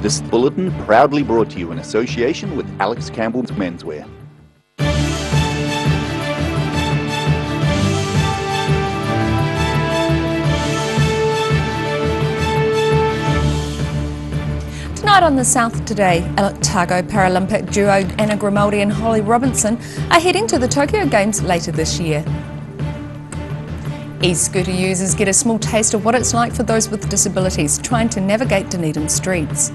This bulletin proudly brought to you in association with Alex Campbell's Menswear. Tonight on the South Today, Otago Paralympic duo Anna Grimaldi and Holly Robinson are heading to the Tokyo Games later this year. E-scooter users get a small taste of what it's like for those with disabilities trying to navigate Dunedin streets.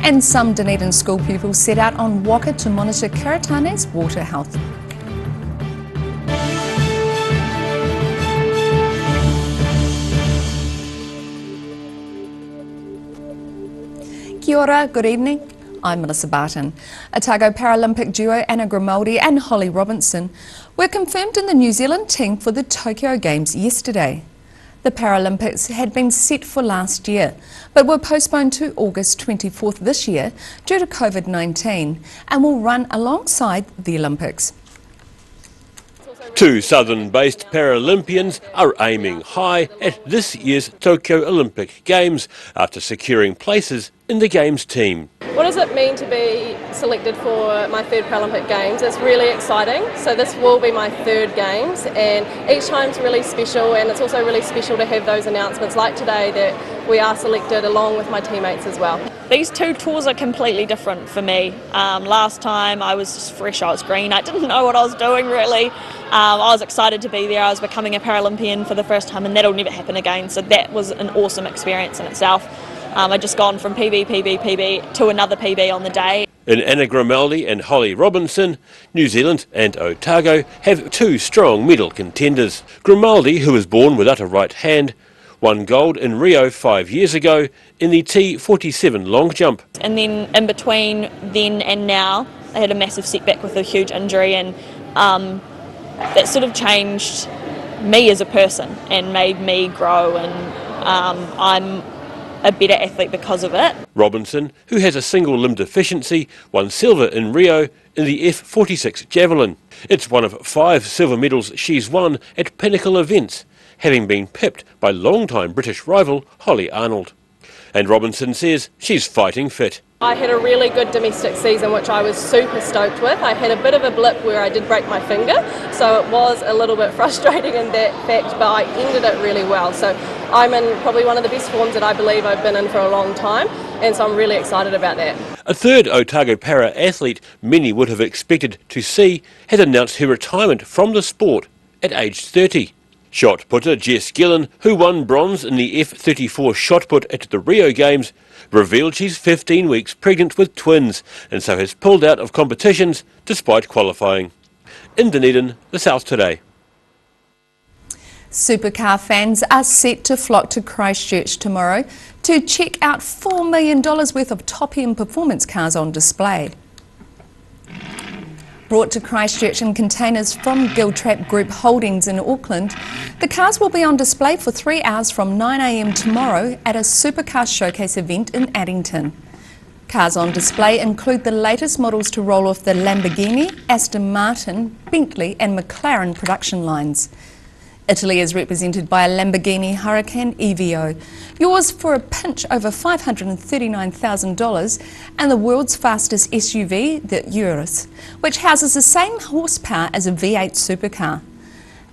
And some Dunedin school pupils set out on Waka to monitor Karatane's water health. Kia ora, good evening. I'm Melissa Barton. Otago Paralympic duo Anna Grimaldi and Holly Robinson were confirmed in the New Zealand team for the Tokyo Games yesterday. The Paralympics had been set for last year, but were postponed to August 24th this year due to COVID-19 and will run alongside the Olympics. Two Southern-based Paralympians are aiming high at this year's Tokyo Olympic Games after securing places in the Games team. What does it mean to be selected for my third Paralympic Games? It's really exciting. So this will be my third Games, and each time's really special, and it's also really special to have those announcements like today that we are selected along with my teammates as well. These two tours are completely different for me. Last time I was just fresh, I was green, I didn't know what I was doing really. I was excited to be there, I was becoming a Paralympian for the first time, and that'll never happen again, so that was an awesome experience in itself. I'd just gone from PB to another PB on the day. In Anna Grimaldi and Holly Robinson, New Zealand and Otago have two strong medal contenders. Grimaldi, who was born without a right hand, won gold in Rio 5 years ago in the T47 long jump. And then in between then and now, I had a massive setback with a huge injury, and that sort of changed me as a person and made me grow, and I'm a better athlete because of it. Robinson, who has a single limb deficiency, won silver in Rio in the F46 javelin. It's one of 5 silver medals she's won at pinnacle events, having been pipped by longtime British rival Holly Arnold. And Robinson says she's fighting fit. I had a really good domestic season, which I was super stoked with. I had a bit of a blip where I did break my finger, so it was a little bit frustrating in that fact, but I ended it really well. So I'm in probably one of the best forms that I believe I've been in for a long time, and so I'm really excited about that. A third Otago para athlete many would have expected to see has announced her retirement from the sport at age 30. Shot putter Jess Gillen, who won bronze in the F34 shot put at the Rio Games, revealed she's 15 weeks pregnant with twins and so has pulled out of competitions despite qualifying. In Dunedin, the South Today. Supercar fans are set to flock to Christchurch tomorrow to check out $4 million worth of top-end performance cars on display. Brought to Christchurch in containers from Giltrap Group Holdings in Auckland, the cars will be on display for 3 hours from 9 a.m. tomorrow at a supercar showcase event in Addington. Cars on display include the latest models to roll off the Lamborghini, Aston Martin, Bentley and McLaren production lines. Italy is represented by a Lamborghini Huracan Evo, yours for a pinch over $539,000, and the world's fastest SUV, the Urus, which houses the same horsepower as a V8 supercar.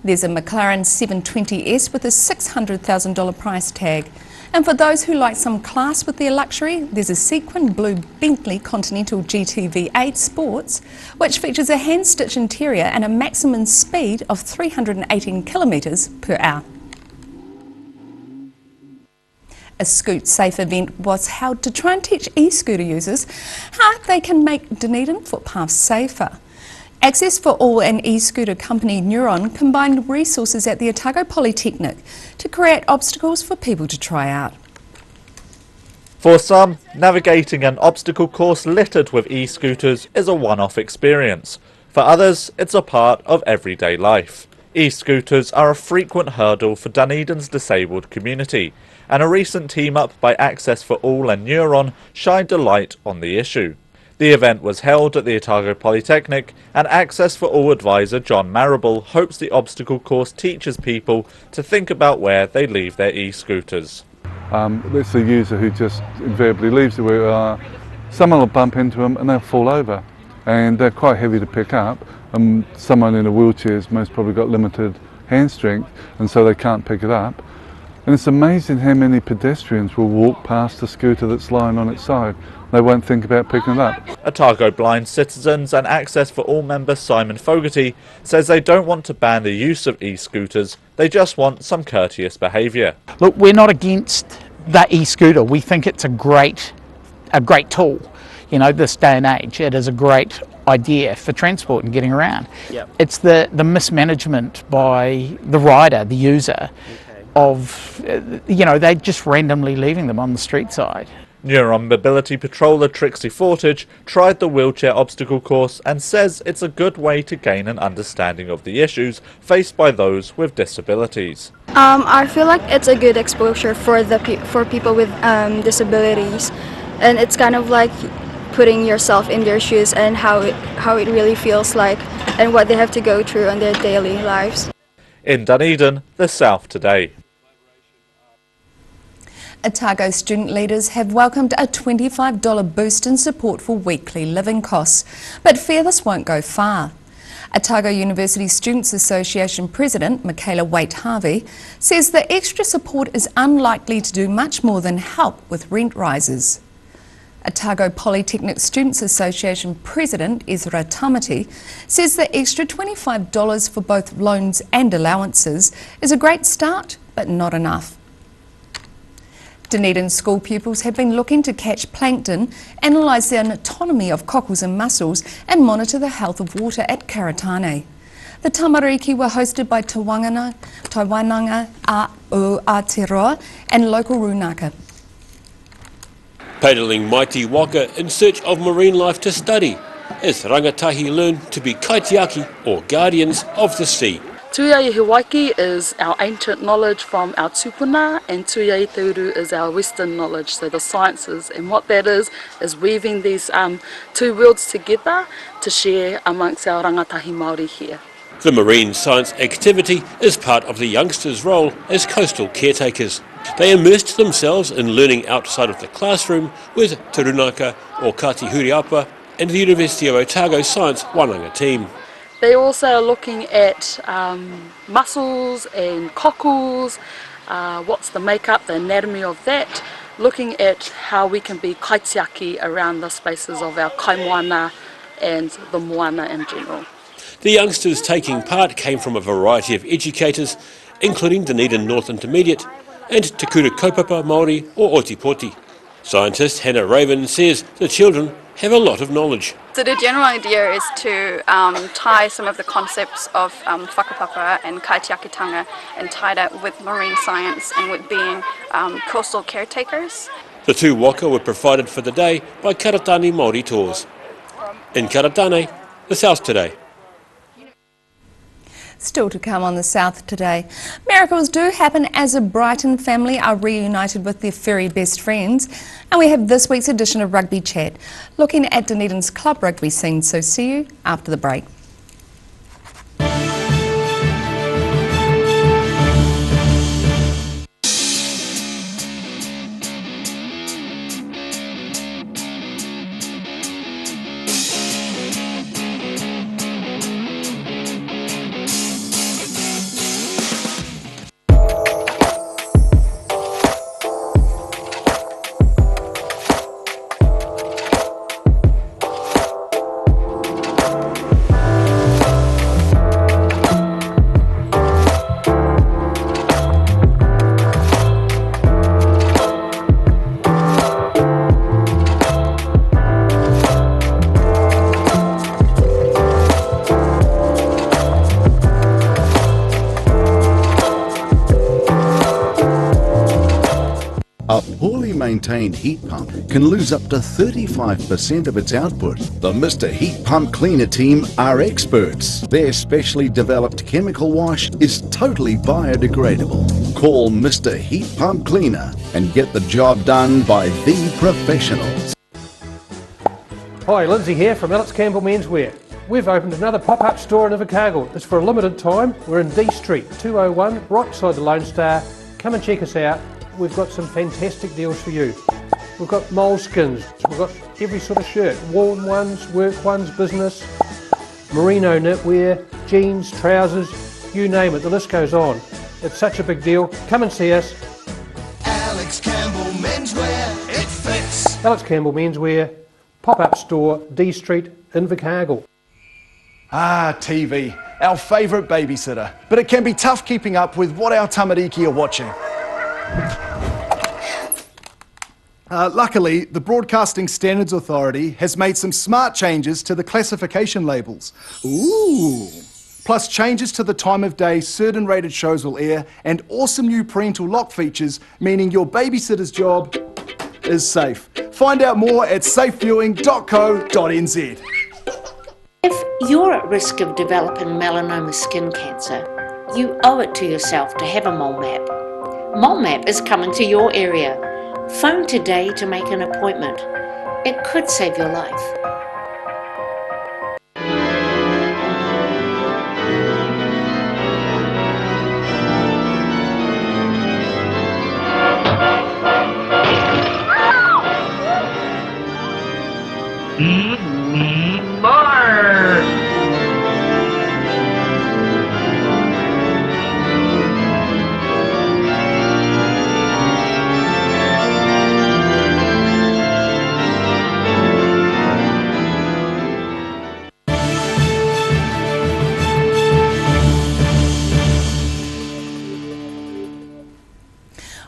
There's a McLaren 720S with a $600,000 price tag. And for those who like some class with their luxury, there's a sequin blue Bentley Continental GT V8 Sports, which features a hand-stitched interior and a maximum speed of 318 kilometres per hour. A Scoot Safe event was held to try and teach e-scooter users how they can make Dunedin footpaths safer. Access for All and e-scooter company Neuron combined resources at the Otago Polytechnic to create obstacles for people to try out. For some, navigating an obstacle course littered with e-scooters is a one-off experience. For others, it's a part of everyday life. E-scooters are a frequent hurdle for Dunedin's disabled community, and a recent team-up by Access for All and Neuron shined a light on the issue. The event was held at the Otago Polytechnic, and Access for All advisor John Marrable hopes the obstacle course teaches people to think about where they leave their e-scooters. It's the user who just invariably leaves it where someone will bump into them and they'll fall over, and they're quite heavy to pick up. Someone in a wheelchair has most probably got limited hand strength, and so they can't pick it up. And it's amazing how many pedestrians will walk past a scooter that's lying on its side. They won't think about picking it up. Otago Blind Citizens and Access for All member Simon Fogarty says they don't want to ban the use of e-scooters, they just want some courteous behaviour. Look, we're not against the e-scooter. We think it's a great tool. You know, this day and age, it is a great idea for transport and getting around. Yep. It's the mismanagement by the rider, the user, of, you know, they're just randomly leaving them on the street side. Neuron Mobility Patroller Trixie Fortage tried the wheelchair obstacle course and says it's a good way to gain an understanding of the issues faced by those with disabilities. I feel like it's a good exposure for people with disabilities, and it's kind of like putting yourself in their shoes and how it really feels like and what they have to go through on their daily lives. In Dunedin, the South Today. Otago student leaders have welcomed a $25 boost in support for weekly living costs, but fear this won't go far. Otago University Students Association President Michaela Waite-Harvey says the extra support is unlikely to do much more than help with rent rises. Otago Polytechnic Students Association President Ezra Tamati says the extra $25 for both loans and allowances is a great start, but not enough. Dunedin school pupils have been looking to catch plankton, analyse the anatomy of cockles and mussels and monitor the health of water at Karatane. The tamariki were hosted by Taiwananga Aotearoa and local Runaka. Paddling mighty waka in search of marine life to study, as rangatahi learn to be kaitiaki or guardians of the sea. Tuiai Hiwaiki is our ancient knowledge from our tupuna, and Tuiai Teuru is our western knowledge, so the sciences. And what that is weaving these two worlds together to share amongst our rangatahi Māori here. The marine science activity is part of the youngsters' role as coastal caretakers. They immersed themselves in learning outside of the classroom with Te Runaka or Kati Huriapa and the University of Otago Science Wānanga team. They also are looking at mussels and cockles, what's the makeup, the anatomy of that, looking at how we can be kaitiaki around the spaces of our kaimoana and the moana in general. The youngsters taking part came from a variety of educators, including Dunedin North Intermediate and Te Kura Kaupapa Māori or Otipoti. Scientist Hannah Raven says the children have a lot of knowledge. So the general idea is to tie some of the concepts of whakapapa and kaitiakitanga and tie that with marine science and with being coastal caretakers. The two waka were provided for the day by Karatane Māori Tours. In Karatane, the South Today. Still to come on the South Today. Miracles do happen as a Brighton family are reunited with their furry best friends. And we have this week's edition of Rugby Chat, looking at Dunedin's club rugby scene. So see you after the break. A poorly maintained heat pump can lose up to 35% of its output. The Mr. Heat Pump Cleaner team are experts. Their specially developed chemical wash is totally biodegradable. Call Mr. Heat Pump Cleaner and get the job done by the professionals. Hi, Lindsay here from Alex Campbell Menswear. We've opened another pop-up store in Invercargill. It's for a limited time. We're in D Street, 201, right beside the Lone Star. Come and check us out. we've got some fantastic deals for you. We've got moleskins, we've got every sort of shirt, worn ones, work ones, business, merino knitwear, jeans, trousers, you name it, the list goes on. It's such a big deal. Come and see us. Alex Campbell Menswear, it fits. Alex Campbell Menswear, pop-up store, D Street, Invercargill. Ah, TV, our favourite babysitter. But it can be tough keeping up with what our tamariki are watching. Luckily, the Broadcasting Standards Authority has made some smart changes to the classification labels. Ooh! Plus changes to the time of day certain rated shows will air, and awesome new parental lock features, meaning your babysitter's job is safe. Find out more at safeviewing.co.nz. If you're at risk of developing melanoma skin cancer, you owe it to yourself to have a mole map. Mole map is coming to your area. Phone today to make an appointment. It could save your life.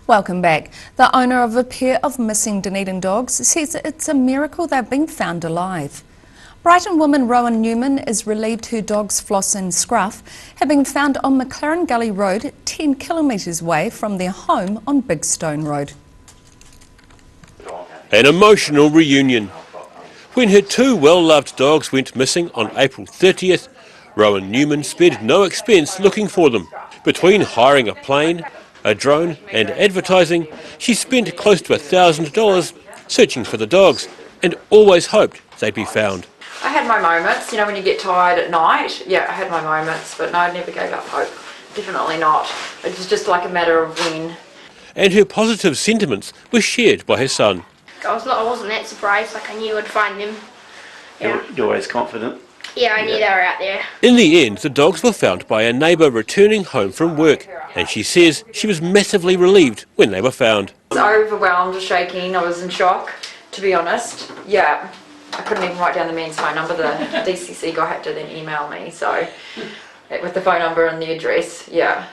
Welcome back. The owner of a pair of missing Dunedin dogs says it's a miracle they've been found alive. Brighton woman Rowan Newman is relieved her dogs Floss and Scruff have been found on McLaren Gully Road, 10 kilometres away from their home on Big Stone Road. An emotional reunion. When her two well-loved dogs went missing on April 30th, Rowan Newman spared no expense looking for them. Between hiring a plane, a drone and advertising, she spent close to $1,000 searching for the dogs and always hoped they'd be found. I had my moments, you know, when you get tired at night. Yeah, I had my moments, but no, I never gave up hope. Definitely not. It was just like a matter of when. And her positive sentiments were shared by her son. I wasn't that surprised, like I knew I'd find them. Yeah. You're always confident? Yeah, I knew they were out there. In the end, the dogs were found by a neighbour returning home from work, and she says she was massively relieved when they were found. I was overwhelmed, shaking, I was in shock, to be honest. Yeah, I couldn't even write down the man's phone number. The DCC guy had to then email me, so with the phone number and the address. Yeah.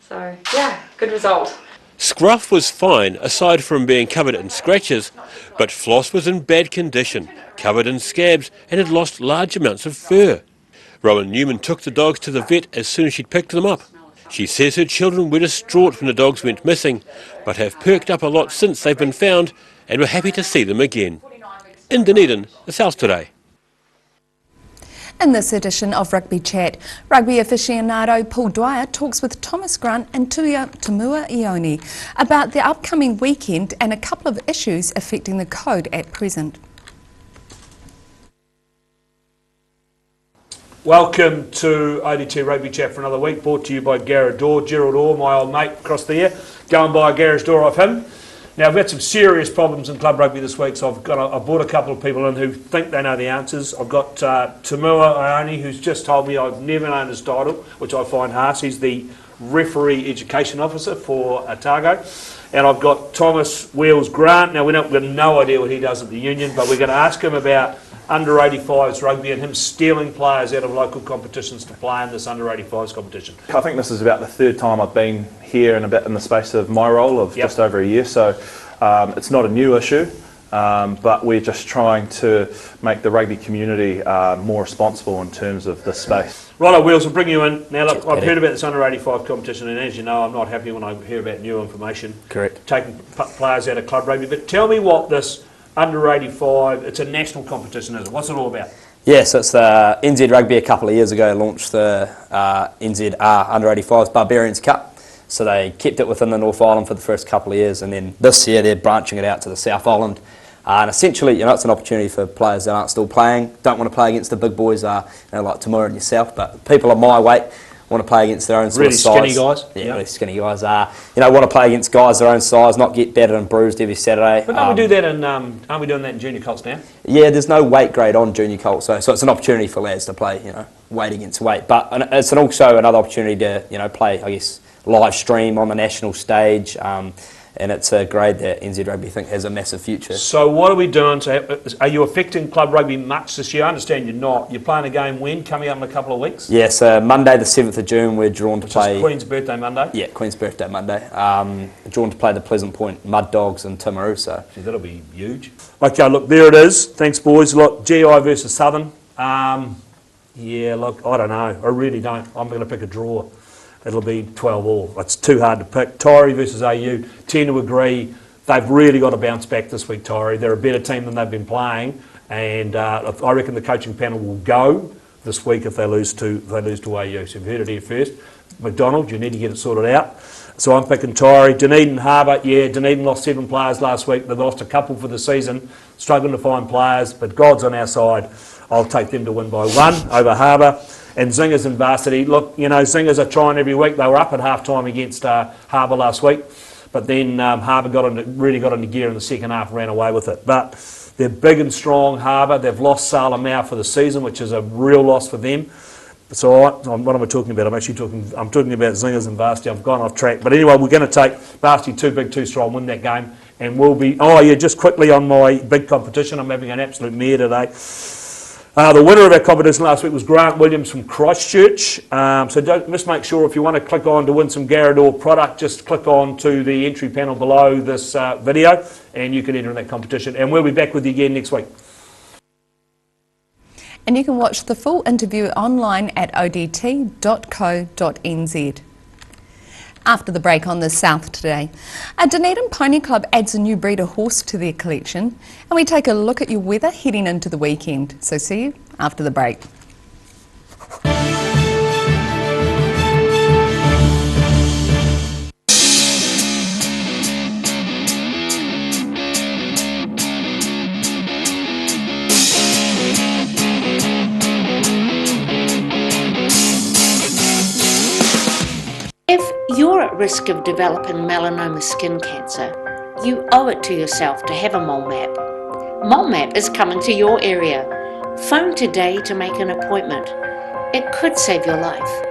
So, yeah, good result. Scruff was fine, aside from being covered in scratches, but Floss was in bad condition, covered in scabs, and had lost large amounts of fur. Rowan Newman took the dogs to the vet as soon as she'd picked them up. She says her children were distraught when the dogs went missing, but have perked up a lot since they've been found and were happy to see them again. In Dunedin, the South Today. In this edition of Rugby Chat, rugby aficionado Paul Dwyer talks with Thomas Grant and Tamua Ione about the upcoming weekend and a couple of issues affecting the code at present. Welcome to ODT Rugby Chat for another week, brought to you by Gerard Orr, my old mate across there. Go and buy a garage door off him. Now, I've had some serious problems in club rugby this week, so I've brought a couple of people in who think they know the answers. I've got Tamua Ione, who's just told me I've never known his title, which I find harsh. He's the referee education officer for Otago. And I've got Thomas Wheels Grant. Now, we've got no idea what he does at the union, but we're going to ask him about under 85s rugby and him stealing players out of local competitions to play in this under 85s competition. I think this is about the third time I've been here in the space of my role of just over a year, so it's not a new issue, but we're just trying to make the rugby community more responsible in terms of this space. Righto, Wheels, I'll bring you in. Now, look, I've heard about this under 85 competition, and as you know, I'm not happy when I hear about new information. Correct. Taking players out of club rugby, but tell me what this under 85, it's a national competition, is it? What's it all about? Yes, it's the NZ Rugby a couple of years ago launched the NZR under 85s Barbarians Cup. So they kept it within the North Island for the first couple of years, and then this year they're branching it out to the South Island. And essentially, it's an opportunity for players that aren't still playing, don't want to play against the big boys, like Tamura and yourself, but people of my weight want to play against their own sort Really of size. skinny guys? Yeah, Yep. really skinny guys. Want to play against guys their own size, not get battered and bruised every Saturday. But don't we do that in, aren't we doing that in junior colts now? Yeah, there's no weight grade on junior colt, so it's an opportunity for lads to play, weight against weight. But it's also another opportunity to, play, I guess, live stream on the national stage. And it's a grade that NZ Rugby think has a massive future. So what are we doing? Are you affecting club rugby much this year? I understand you're not. You're playing a game when? Coming up in a couple of weeks? Yeah, so Monday the 7th of June we're drawn to play... Queen's birthday Monday? Yeah, Queen's birthday Monday. Drawn to play the Pleasant Point Mud Dogs in Timaru, so... Gee, that'll be huge. Okay, look, there it is. Thanks, boys. Look, GI versus Southern. Yeah, look, I don't know. I really don't. I'm going to pick a draw. It'll be 12-all. It's too hard to pick. Tyree versus AU, tend to agree. They've really got to bounce back this week, Tyree. They're a better team than they've been playing, and I reckon the coaching panel will go this week if they lose to AU. So you've heard it here first. McDonald, you need to get it sorted out. So I'm picking Tyree. Dunedin Harbour, yeah, Dunedin lost 7 players last week. They've lost a couple for the season, struggling to find players, but God's on our side. I'll take them to win by 1 over Harbour. And Zingers and Varsity, look, Zingers are trying every week. They were up at half-time against Harbour last week, but then Harbour really got into gear in the second half and ran away with it. But they're big and strong, Harbour. They've lost Salem now for the season, which is a real loss for them. So what am I talking about? I'm talking about Zingers and Varsity. I've gone off track. But anyway, we're going to take Varsity too big, too strong, win that game. And we'll be, just quickly on my big competition. I'm having an absolute mare today. The winner of our competition last week was Grant Williams from Christchurch. So just make sure if you want to click on to win some Garrador product, just click on to the entry panel below this video and you can enter in that competition. And we'll be back with you again next week. And you can watch the full interview online at odt.co.nz. After the break on the South today, a Dunedin Pony Club adds a new breed of horse to their collection, and we take a look at your weather heading into the weekend. So see you after the break. If you're at risk of developing melanoma skin cancer, you owe it to yourself to have a mole map. Mole map is coming to your area. Phone today to make an appointment. It could save your life.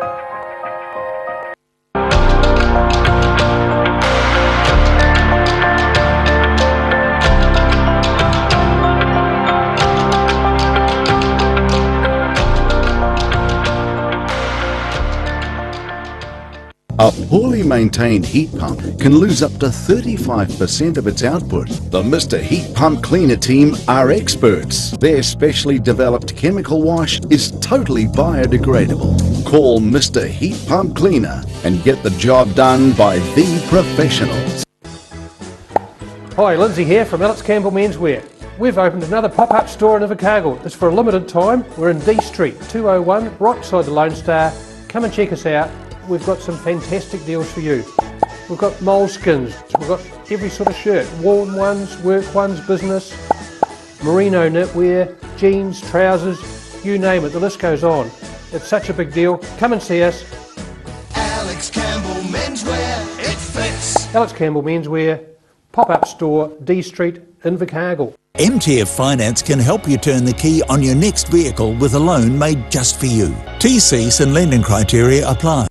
A poorly maintained heat pump can lose up to 35% of its output. The Mr. Heat Pump Cleaner team are experts. Their specially developed chemical wash is totally biodegradable. Call Mr. Heat Pump Cleaner and get the job done by the professionals. Hi, Lindsay here from Alex Campbell Menswear. We've opened another pop-up store in Invercargill. It's for a limited time. We're in D Street, 201, right beside the Lone Star. Come and check us out. We've got some fantastic deals for you. We've got moleskins, we've got every sort of shirt, worn ones, work ones, business, merino knitwear, jeans, trousers, you name it, the list goes on. It's such a big deal. Come and see us. Alex Campbell Menswear, it fits. Alex Campbell Menswear, pop-up store, D Street, Invercargill. MTF Finance can help you turn the key on your next vehicle with a loan made just for you. TCs and lending criteria apply.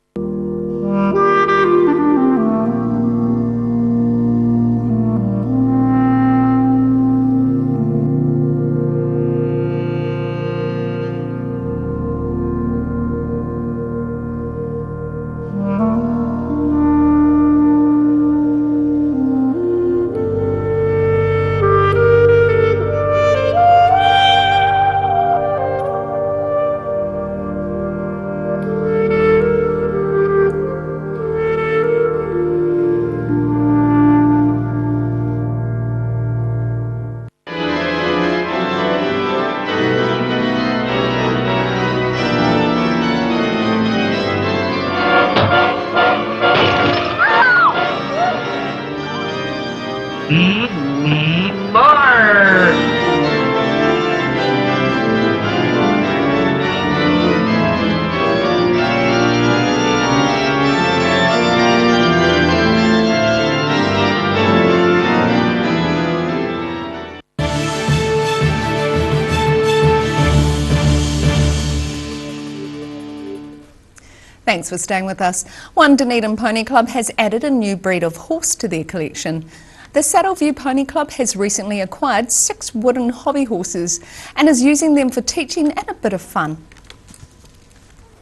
Thanks for staying with us. One Dunedin Pony Club has added a new breed of horse to their collection. The Saddleview Pony Club has recently acquired 6 wooden hobby horses and is using them for teaching and a bit of fun.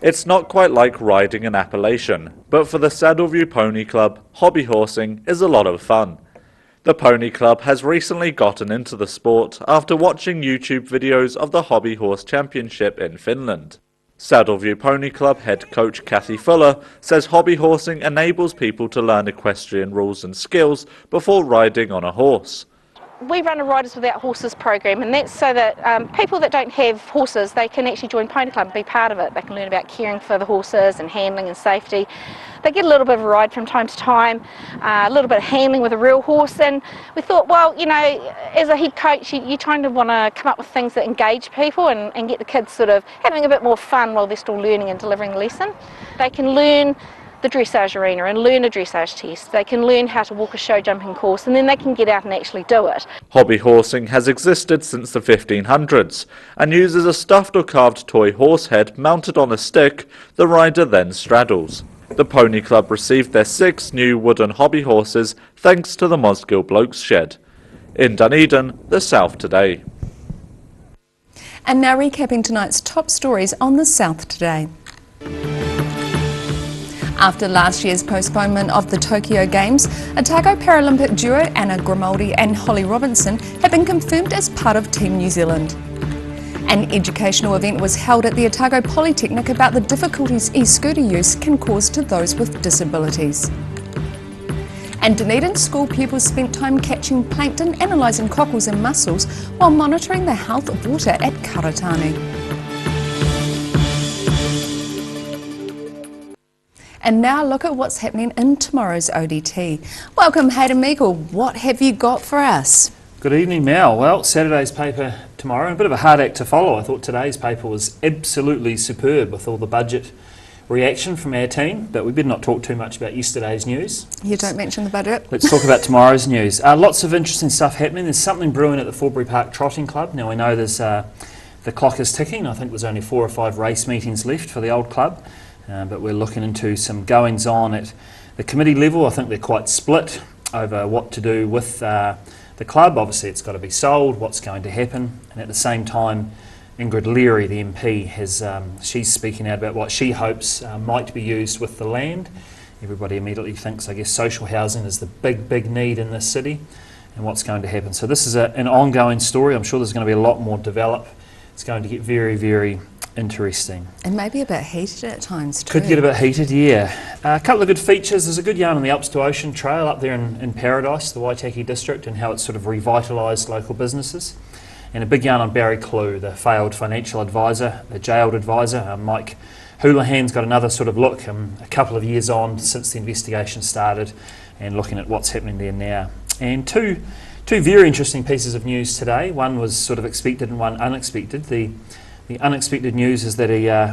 It's not quite like riding an Appalachian, but for the Saddleview Pony Club, hobby horsing is a lot of fun. The Pony Club has recently gotten into the sport after watching YouTube videos of the Hobby Horse Championship in Finland. Saddleview Pony Club head coach Kathy Fuller says hobby horsing enables people to learn equestrian rules and skills before riding on a horse. We run a Riders Without Horses program, and that's so that people that don't have horses, they can actually join Pony Club and be part of it. They can learn about caring for the horses and handling and safety. They get a little bit of a ride from time to time, a little bit of handling with a real horse, and we thought, well, you know, as a head coach, you kind of want to come up with things that engage people and get the kids sort of having a bit more fun while they're still learning and delivering the lesson. They can learn the dressage arena and learn a dressage test. They can learn how to walk a show jumping course, and then they can get out and actually do it. Hobby horsing has existed since the 1500s and uses a stuffed or carved toy horse head mounted on a stick the rider then straddles. The Pony Club received their 6 new wooden hobby horses thanks to the Mosgill Blokes Shed. In Dunedin, the South Today. And now recapping tonight's top stories on the South Today. After last year's postponement of the Tokyo Games, Otago Paralympic duo Anna Grimaldi and Holly Robinson have been confirmed as part of Team New Zealand. An educational event was held at the Otago Polytechnic about the difficulties e-scooter use can cause to those with disabilities. And Dunedin school pupils spent time catching plankton, analysing cockles and mussels while monitoring the health of water at Karatani. And now look at what's happening in tomorrow's ODT. Welcome Hayden Meikle, what have you got for us? Good evening, Mel. Well, Saturday's paper tomorrow, and a bit of a hard act to follow. I thought today's paper was absolutely superb with all the budget reaction from our team, but we better not talk too much about yesterday's news. You don't mention the budget. Let's talk about tomorrow's news. Lots of interesting stuff happening. There's something brewing at the Forbury Park Trotting Club. Now, we know there's the clock is ticking. I think there's only 4 or 5 race meetings left for the old club, but we're looking into some goings-on at the committee level. I think they're quite split over what to do with the club. Obviously it's got to be sold, what's going to happen, and at the same time Ingrid Leary, the MP, has she's speaking out about what she hopes might be used with the land. Everybody immediately thinks, I guess, social housing is the big need in this city and what's going to happen. So this is an ongoing story. I'm sure there's going to be a lot more develop. It's going to get very interesting. And maybe a bit heated at times too. Could get a bit heated, yeah. A couple of good features. There's a good yarn on the Alps to Ocean Trail up there in Paradise, the Waitaki district, and how it's sort of revitalised local businesses. And a big yarn on Barry Clue, the failed financial advisor, the jailed advisor. Mike Houlihan's got another sort of look a couple of years on since the investigation started and looking at what's happening there now. And two very interesting pieces of news today. One was sort of expected and one unexpected. The unexpected news is that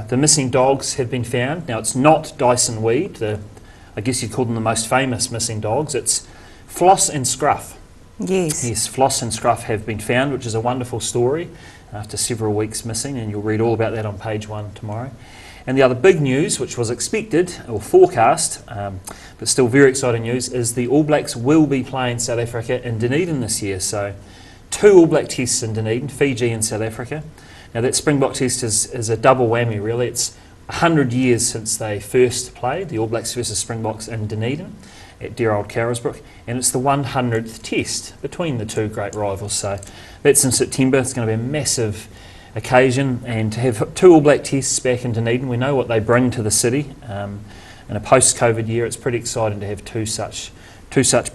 the missing dogs have been found. Now, it's not Dyson Weed, I guess you'd call them the most famous missing dogs. It's Floss and Scruff. Yes. Yes, Floss and Scruff have been found, which is a wonderful story after several weeks missing, and you'll read all about that on page 1 tomorrow. And the other big news, which was expected or forecast, but still very exciting news, is the All Blacks will be playing South Africa in Dunedin this year. So 2 All Black tests in Dunedin, Fiji and South Africa. Now that Springbok test is a double whammy really. It's 100 years since they first played, the All Blacks versus Springboks in Dunedin at dear old Carrisbrook, and it's the 100th test between the 2 great rivals. So that's in September. It's going to be a massive occasion, and to have 2 All Black tests back in Dunedin, we know what they bring to the city. In a post-COVID year, it's pretty exciting to have two such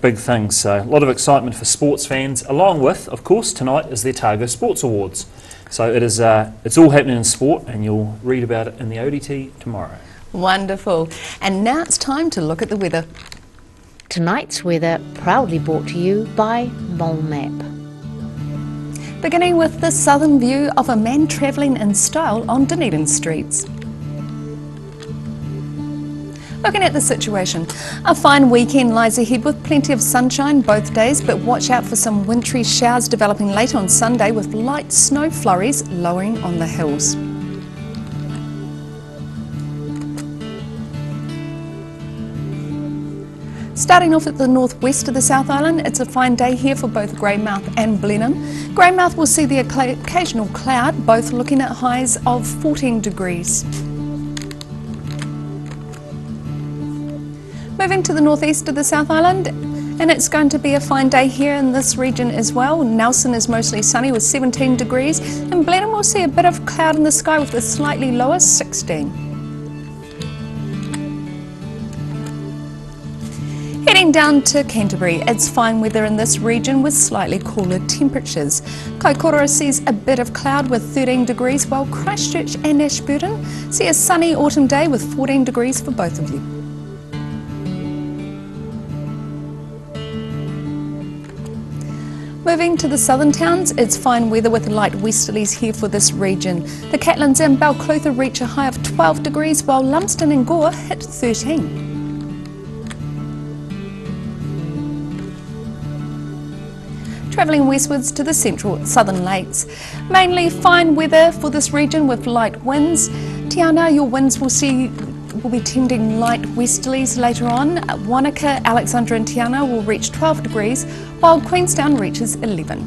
big things. So a lot of excitement for sports fans, along with, of course, tonight is the Otago Sports Awards. So it's all happening in sport, and you'll read about it in the ODT tomorrow. Wonderful. And now it's time to look at the weather. Tonight's weather proudly brought to you by Mole Map. Beginning with the southern view of a man travelling in style on Dunedin streets. Looking at the situation, a fine weekend lies ahead with plenty of sunshine both days, but watch out for some wintry showers developing late on Sunday with light snow flurries lowering on the hills. Starting off at the northwest of the South Island, it's a fine day here for both Greymouth and Blenheim. Greymouth will see the occasional cloud, both looking at highs of 14 degrees. Moving to the northeast of the South Island, and it's going to be a fine day here in this region as well. Nelson is mostly sunny with 17 degrees, and Blenheim will see a bit of cloud in the sky with a slightly lower 16. Heading down to Canterbury, it's fine weather in this region with slightly cooler temperatures. Kaikoura sees a bit of cloud with 13 degrees, while Christchurch and Ashburton see a sunny autumn day with 14 degrees for both of you. Moving to the southern towns, it's fine weather with light westerlies here for this region. The Catlins and Balclutha reach a high of 12 degrees, while Lumsden and Gore hit 13. Travelling westwards to the central southern lakes. Mainly fine weather for this region with light winds. Tiana, your winds will be tending light westerlies later on. Wanaka, Alexandra and Tiana will reach 12 degrees, while Queenstown reaches 11.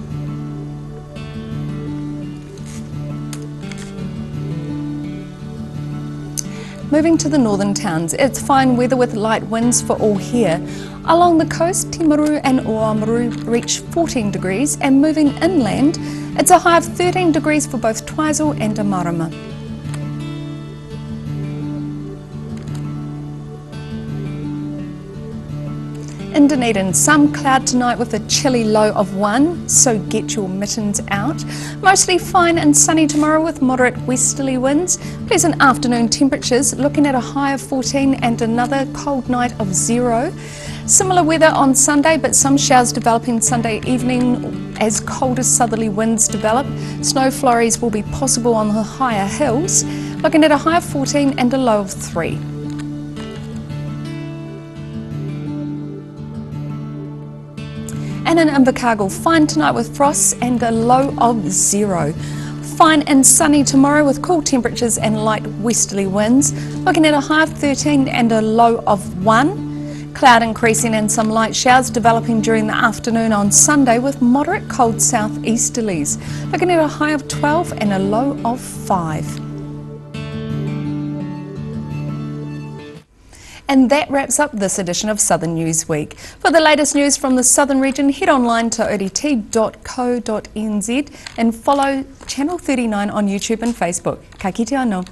Moving to the northern towns, it's fine weather with light winds for all here. Along the coast, Timaru and Oamaru reach 14 degrees, and moving inland, it's a high of 13 degrees for both Twizel and Amarama. In Dunedin, some cloud tonight with a chilly low of 1, so get your mittens out. Mostly fine and sunny tomorrow with moderate westerly winds. Pleasant afternoon temperatures, looking at a high of 14 and another cold night of 0. Similar weather on Sunday, but some showers developing Sunday evening as colder southerly winds develop. Snow flurries will be possible on the higher hills, looking at a high of 14 and a low of 3. And in Invercargill, fine tonight with frosts and a low of 0. Fine and sunny tomorrow with cool temperatures and light westerly winds, looking at a high of 13 and a low of 1. Cloud increasing and some light showers developing during the afternoon on Sunday with moderate cold southeasterlies, looking at a high of 12 and a low of 5. And that wraps up this edition of Southern News Week. For the latest news from the Southern region, head online to odt.co.nz and follow Channel 39 on YouTube and Facebook. Ka kite anō.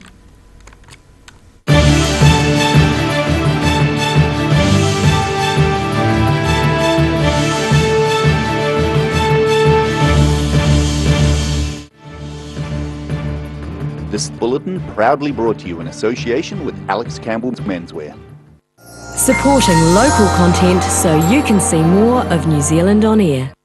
This bulletin proudly brought to you in association with Alex Campbell's Menswear. Supporting local content so you can see more of New Zealand on air.